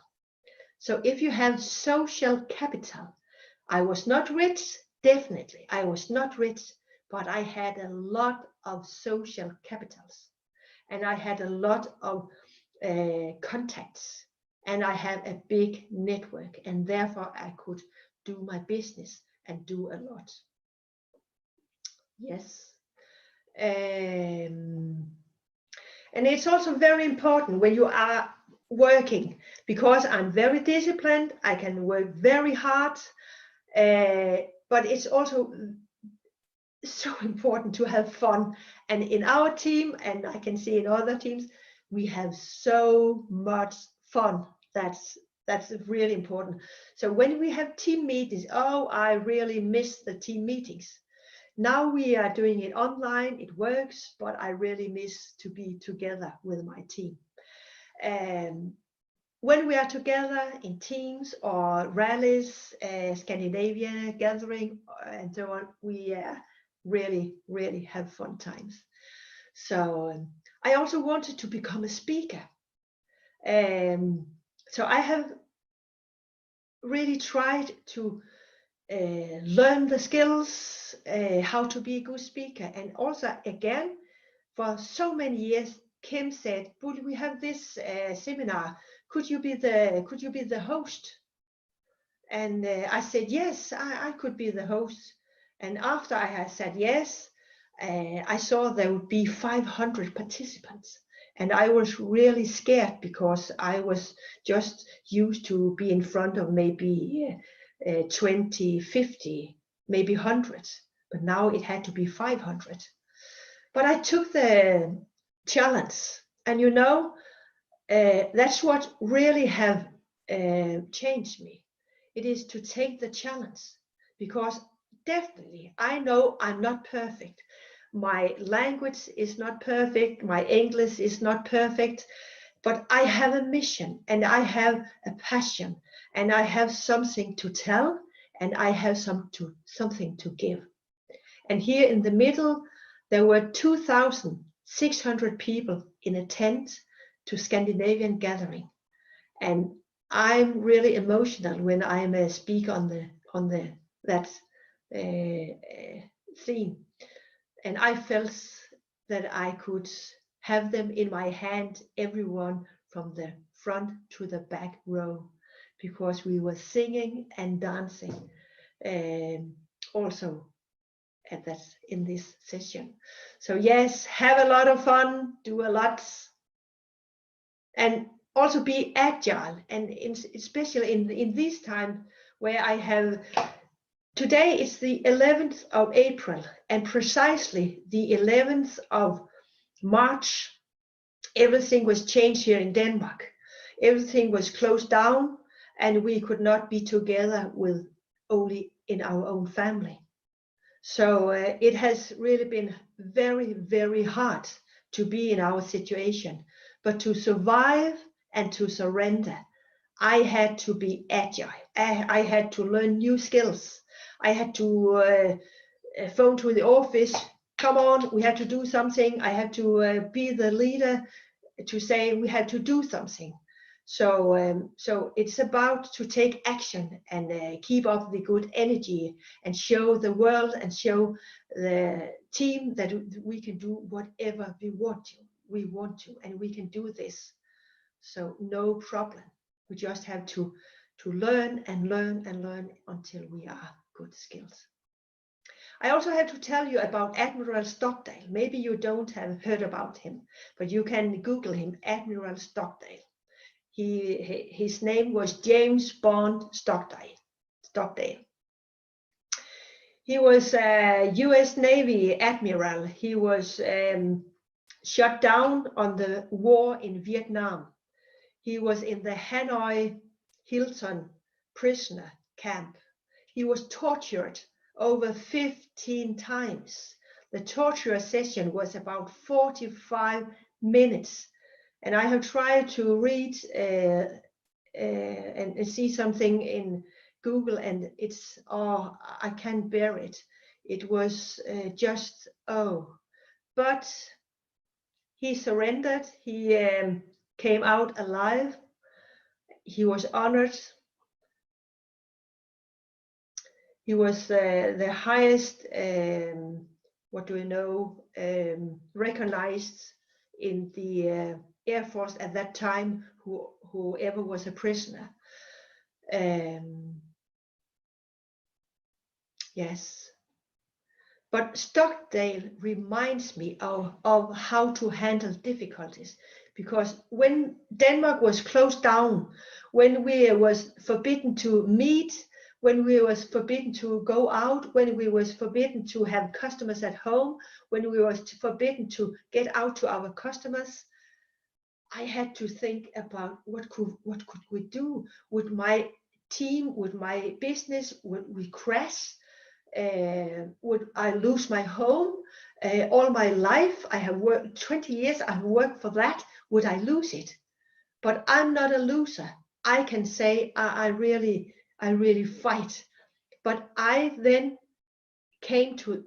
So if you have social capital, I was not rich, definitely. I was not rich, but I had a lot of social capitals. And I had a lot of contacts. and I have a big network, and therefore I could do my business and do a lot. Yes. And it's also very important when you are working, because I'm very disciplined, I can work very hard, but it's also so important to have fun. And in our team, and I can see in other teams, we have so much fun. That's really important. So when we have team meetings, oh, I really miss the team meetings. Now we are doing it online, it works, but I really miss to be together with my team. When we are together in teams or rallies, Scandinavia gathering, and so on, we really, really have fun times. So I also wanted to become a speaker. So I have really tried to learn the skills, how to be a good speaker. And also, again, for so many years, Kim said, "Bodil, we have this seminar. Could you be the host?" And I said, yes, I could be the host. And after I had said yes, I saw there would be 500 participants. And I was really scared, because I was just used to be in front of maybe 20, 50, maybe hundreds. But now it had to be 500. But I took the challenge. And you know, that's what really have changed me. It is to take the challenge, because definitely I know I'm not perfect. My language is not perfect. My English is not perfect, but I have a mission, and I have a passion, and I have something to tell, and I have something to give. And here in the middle, there were 2,600 people in a tent to Scandinavian gathering. And I'm really emotional when I'm a speaker on that theme. And I felt that I could have them in my hand, everyone from the front to the back row, because we were singing and dancing also in this session. So yes, have a lot of fun, do a lot, and also be agile, and especially in this time where I have, today it's the 11th of April, and precisely the 11th of March, everything was changed here in Denmark. Everything was closed down, and we could not be together with only in our own family. So it has really been very, very hard to be in our situation. But to survive and to surrender, I had to be agile. I had to learn new skills. I had to phone to the office. Come on, we have to do something. I had to be the leader to say we had to do something. So it's about to take action and keep up the good energy and show the world and show the team that we can do whatever we want to, and we can do this. So no problem. We just have to learn and learn and learn until we are good skills. I also have to tell you about Admiral Stockdale. Maybe you don't have heard about him, but you can Google him, Admiral Stockdale. His name was James Bond Stockdale. He was a US Navy admiral. He was shot down on the war in Vietnam. He was in the Hanoi Hilton prisoner camp. He was tortured over 15 times. The torture session was about 45 minutes. And I have tried to read and see something in Google, and it's, oh, I can't bear it. It was just, oh. But he surrendered. He came out alive. He was honored. He was the highest, recognized in the Air Force at that time, who whoever was a prisoner. Yes. But Stockdale reminds me of how to handle difficulties, because when Denmark was closed down, when we was forbidden to meet, when we was forbidden to go out, when we was forbidden to have customers at home, when we was forbidden to get out to our customers, I had to think about what could we do? Would my team, would my business, would we crash? Would I lose my home? All my life, I have worked 20 years, I've worked for that. Would I lose it? But I'm not a loser. I can say I really fight. But I then came to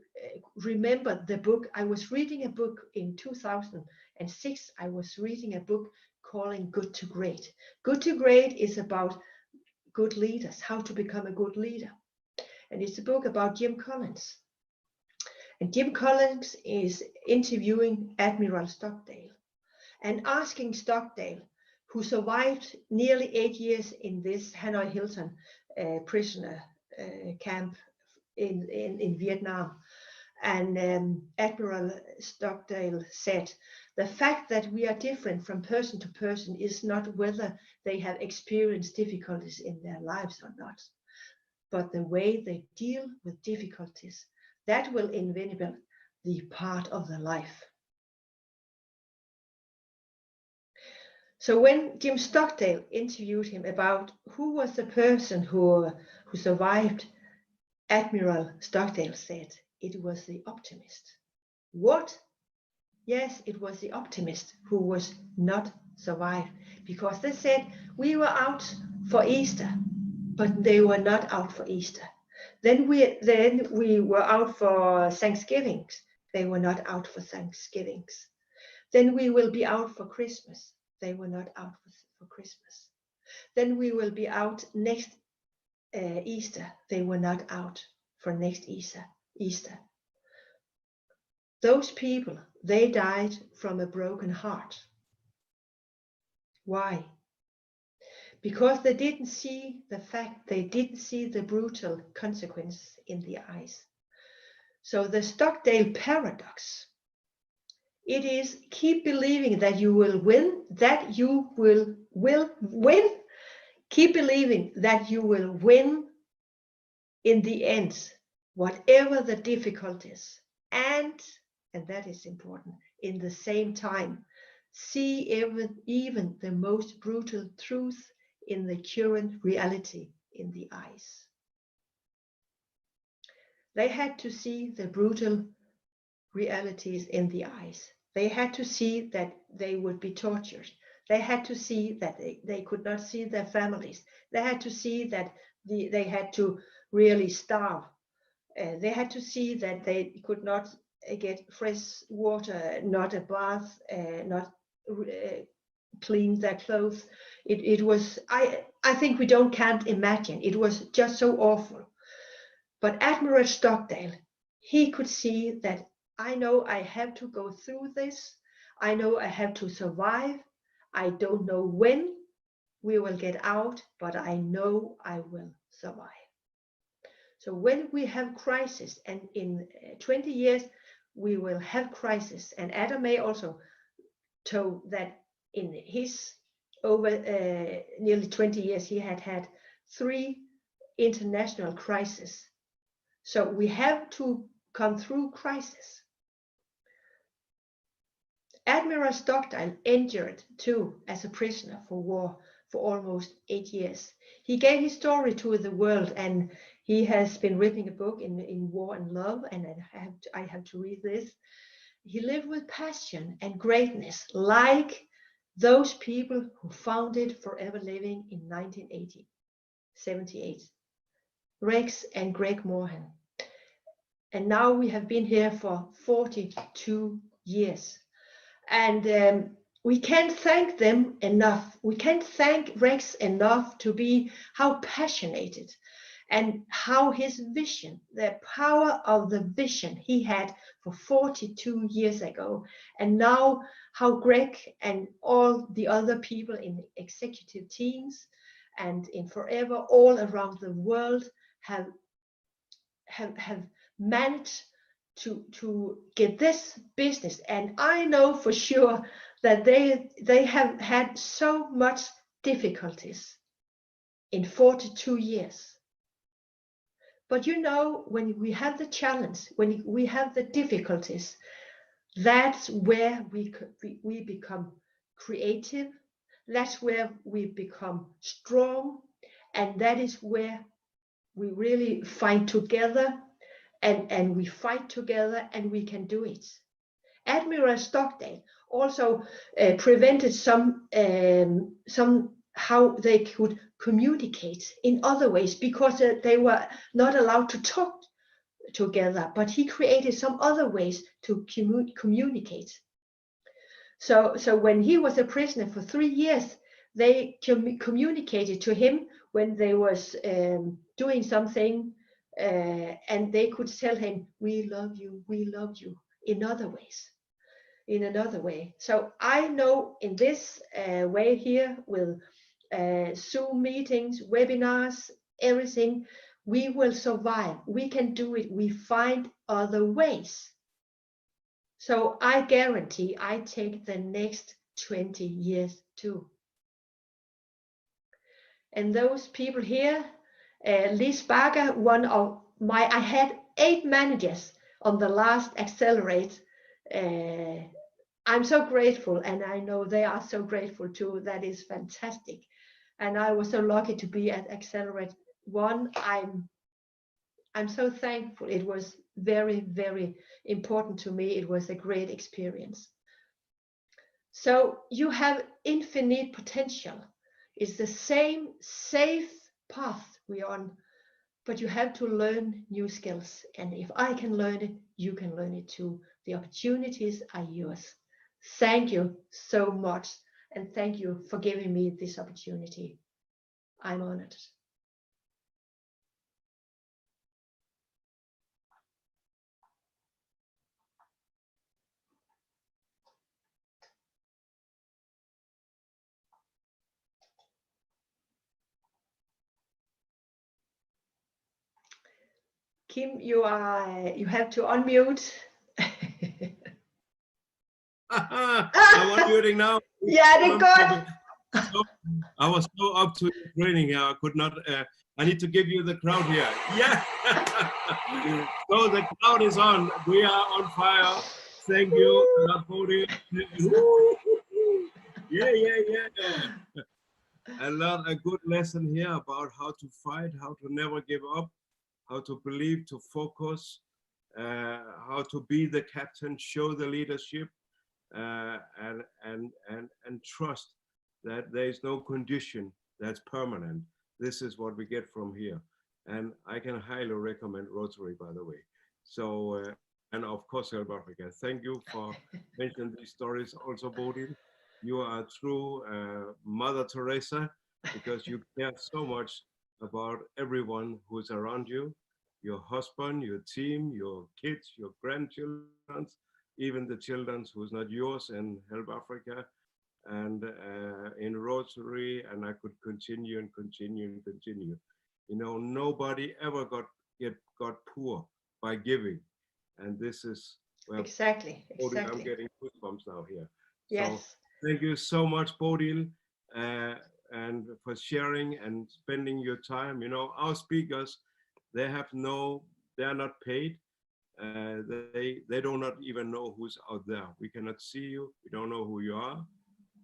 remember the book. I was reading a book in 2006. I was reading a book calling Good to Great. Good to Great is about good leaders, how to become a good leader. And it's a book about Jim Collins. And Jim Collins is interviewing Admiral Stockdale and asking Stockdale, who survived nearly 8 years in this Hanoi Hilton prisoner camp in Vietnam. And Admiral Stockdale said, the fact that we are different from person to person is not whether they have experienced difficulties in their lives or not, but the way they deal with difficulties, that will inevitably be part of their life. So when Jim Stockdale interviewed him about who was the person who survived, Admiral Stockdale said it was the optimist. What? Yes, it was the optimist who was not survived, because they said we were out for Easter, but they were not out for Easter. Then we were out for Thanksgivings. They were not out for Thanksgivings. Then we will be out for Christmas. They were not out for Christmas. Then we will be out next Easter. They were not out for next Easter. Those people, they died from a broken heart. Why? Because they didn't see the fact, they didn't see the brutal consequences in the eyes. So the Stockdale paradox, it is keep believing that you will win, that you will win. Keep believing that you will win in the end, whatever the difficulties. And that is important, in the same time, see even the most brutal truth in the current reality in the eyes. They had to see the brutal realities in the eyes. They had to see that they would be tortured. They had to see that they could not see their families. They had to see that they had to really starve. They had to see that they could not get fresh water, not a bath, not clean their clothes. It was, I think we can't imagine. It was just so awful. But Admiral Stockdale, he could see that I know I have to go through this. I know I have to survive. I don't know when we will get out, but I know I will survive. So when we have crisis, and in 20 years we will have crisis, and Adam May also told that in his over nearly 20 years he had 3 international crises. So we have to come through crisis. Admiral Stockdale endured too as a prisoner for war for almost 8 years. He gave his story to the world, and he has been writing a book in War and Love, and I have to read this. He lived with passion and greatness, like those people who founded Forever Living in 1978, Rex and Greg Morhan. And now we have been here for 42 years. And we can't thank them enough. We can't thank Rex enough to be how passionate and how his vision, the power of the vision he had for 42 years ago, and now how Greg and all the other people in the executive teams and in Forever all around the world have managed to get this business. And I know for sure that they have had so much difficulties in 42 years. But you know, when we have the challenge, when we have the difficulties, that's where we become creative. That's where we become strong. And that is where we really find together, and we fight together, and we can do it. Admiral Stockdale also prevented some how they could communicate in other ways, because they were not allowed to talk together, but he created some other ways to communicate. So when he was a prisoner for 3 years, they communicated to him when they was doing something, and they could tell him, we love you, in other ways, in another way. So I know in this way here with Zoom meetings, webinars, everything, we will survive. We can do it. We find other ways. So I guarantee I take the next 20 years too. And those people here, Liz Barker, one of my, I had 8 managers on the last Accelerate. I'm so grateful, and I know they are so grateful too. That is fantastic. And I was so lucky to be at Accelerate 1. I'm so thankful. It was very, very important to me. It was a great experience. So you have infinite potential. It's the same safe path we're on, but you have to learn new skills. And if I can learn it, you can learn it too. The opportunities are yours. Thank you so much. And thank you for giving me this opportunity. I'm honored. Kim, you have to unmute. I'm unmuting now. Yeah, det er godt. So, I was so up to training here. I could not. I need to give you the crowd here. Yeah. So the crowd is on. We are on fire. Thank you, Bodil. Yeah. A good lesson here about how to fight, how to never give up, how to believe, to focus, how to be the captain, show the leadership, and trust that there is no condition that's permanent. This is what we get from here. And I can highly recommend Rotary, by the way. So, and of course, Help Africa. Thank you for mentioning these stories. Also, Bodil, you are a true Mother Teresa, because you care so much about everyone who's around you, your husband, your team, your kids, your grandchildren, even the children who's not yours, and Help Africa, and in Rotary, and I could continue and continue and continue. You know, nobody ever got poor by giving, and this is well, exactly. Bodil, I'm getting goosebumps now here. Yes. So thank you so much, Bodil, and for sharing and spending your time. You know, our speakers, they're not paid. They do not even know who's out there. We cannot see you. We don't know who you are,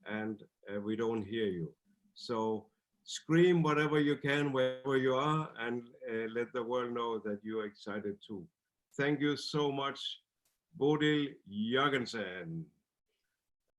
and we don't hear you. So scream whatever you can, wherever you are, and let the world know that you're excited too. Thank you so much, Bodil Jorgensen.